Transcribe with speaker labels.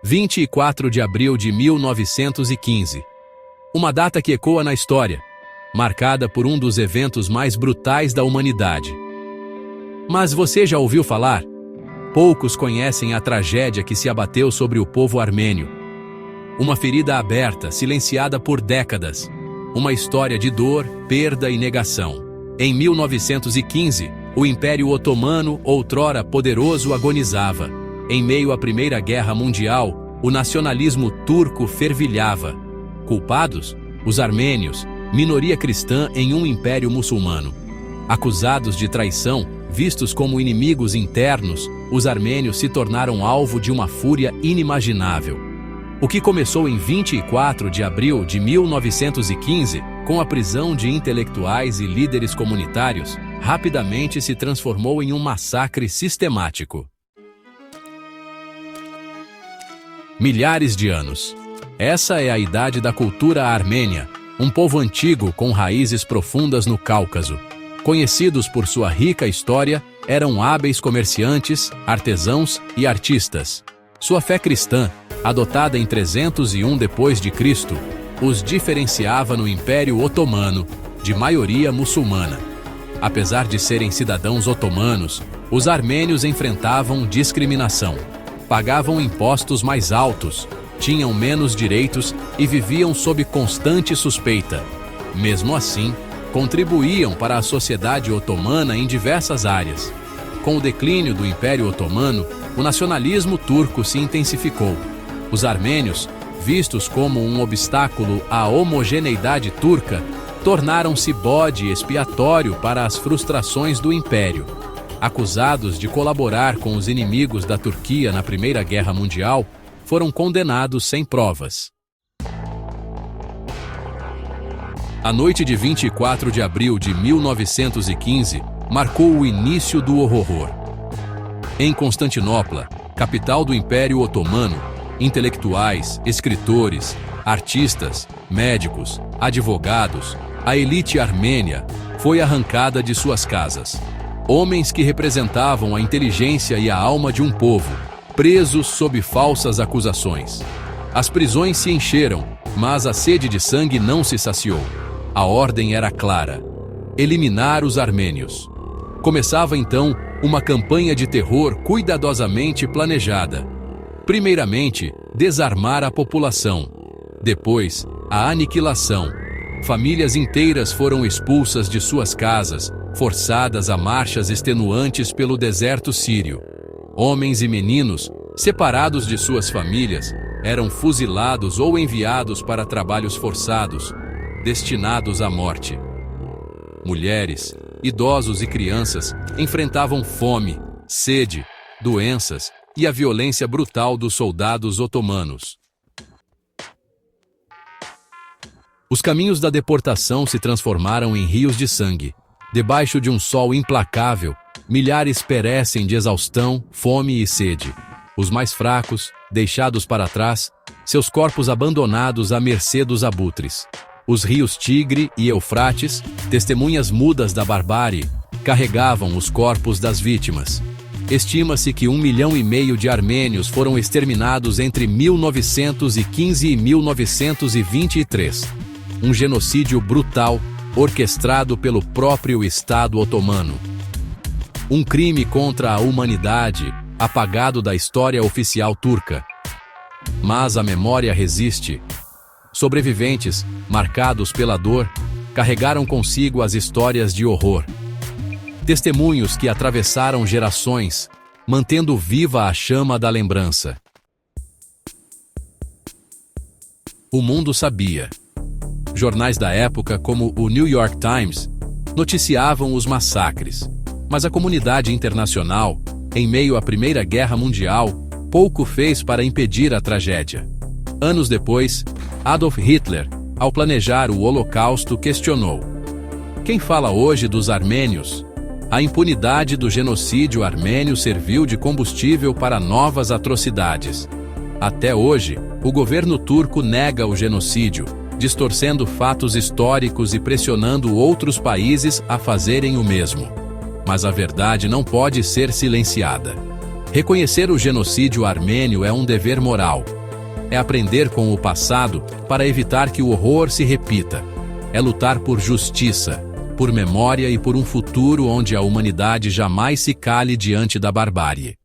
Speaker 1: 24 de abril de 1915. Uma data que ecoa na história, marcada por um dos eventos mais brutais da humanidade. Mas você já ouviu falar? Poucos conhecem a tragédia que se abateu sobre o povo armênio. Uma ferida aberta, silenciada por décadas. Uma história de dor, perda e negação. Em 1915, o Império Otomano, outrora poderoso, agonizava. Em meio à Primeira Guerra Mundial, o nacionalismo turco fervilhava. Culpados? Os armênios, minoria cristã em um império muçulmano. Acusados de traição, vistos como inimigos internos, os armênios se tornaram alvo de uma fúria inimaginável. O que começou em 24 de abril de 1915, com a prisão de intelectuais e líderes comunitários, rapidamente se transformou em um massacre sistemático. Milhares de anos. Essa é a idade da cultura armênia, um povo antigo com raízes profundas no Cáucaso. Conhecidos por sua rica história, eram hábeis comerciantes, artesãos e artistas. Sua fé cristã, adotada em 301 d.C., os diferenciava no Império Otomano, de maioria muçulmana. Apesar de serem cidadãos otomanos, os armênios enfrentavam discriminação. Pagavam impostos mais altos, tinham menos direitos e viviam sob constante suspeita. Mesmo assim, contribuíam para a sociedade otomana em diversas áreas. Com o declínio do Império Otomano, o nacionalismo turco se intensificou. Os armênios, vistos como um obstáculo à homogeneidade turca, tornaram-se bode expiatório para as frustrações do Império. Acusados de colaborar com os inimigos da Turquia na Primeira Guerra Mundial, foram condenados sem provas. A noite de 24 de abril de 1915 marcou o início do horror. Em Constantinopla, capital do Império Otomano, intelectuais, escritores, artistas, médicos, advogados, a elite armênia foi arrancada de suas casas. Homens que representavam a inteligência e a alma de um povo, presos sob falsas acusações. As prisões se encheram, mas a sede de sangue não se saciou. A ordem era clara: eliminar os armênios. Começava então uma campanha de terror cuidadosamente planejada. Primeiramente, desarmar a população. Depois, a aniquilação. Famílias inteiras foram expulsas de suas casas, forçadas a marchas extenuantes pelo deserto sírio. Homens e meninos, separados de suas famílias, eram fuzilados ou enviados para trabalhos forçados, destinados à morte. Mulheres, idosos e crianças enfrentavam fome, sede, doenças e a violência brutal dos soldados otomanos. Os caminhos da deportação se transformaram em rios de sangue. Debaixo de um sol implacável, milhares perecem de exaustão, fome e sede. Os mais fracos, deixados para trás, seus corpos abandonados à mercê dos abutres. Os rios Tigre e Eufrates, testemunhas mudas da barbárie, carregavam os corpos das vítimas. Estima-se que 1,5 milhão de armênios foram exterminados entre 1915 e 1923. Um genocídio brutal, orquestrado pelo próprio Estado otomano. Um crime contra a humanidade, apagado da história oficial turca. Mas a memória resiste. Sobreviventes, marcados pela dor, carregaram consigo as histórias de horror. Testemunhos que atravessaram gerações, mantendo viva a chama da lembrança. O mundo sabia. Jornais da época, como o New York Times, noticiavam os massacres. Mas a comunidade internacional, em meio à Primeira Guerra Mundial, pouco fez para impedir a tragédia. Anos depois, Adolf Hitler, ao planejar o Holocausto, questionou: quem fala hoje dos armênios? A impunidade do genocídio armênio serviu de combustível para novas atrocidades. Até hoje, o governo turco nega o genocídio, distorcendo fatos históricos e pressionando outros países a fazerem o mesmo. Mas a verdade não pode ser silenciada. Reconhecer o genocídio armênio é um dever moral. É aprender com o passado para evitar que o horror se repita. É lutar por justiça, por memória e por um futuro onde a humanidade jamais se cale diante da barbárie.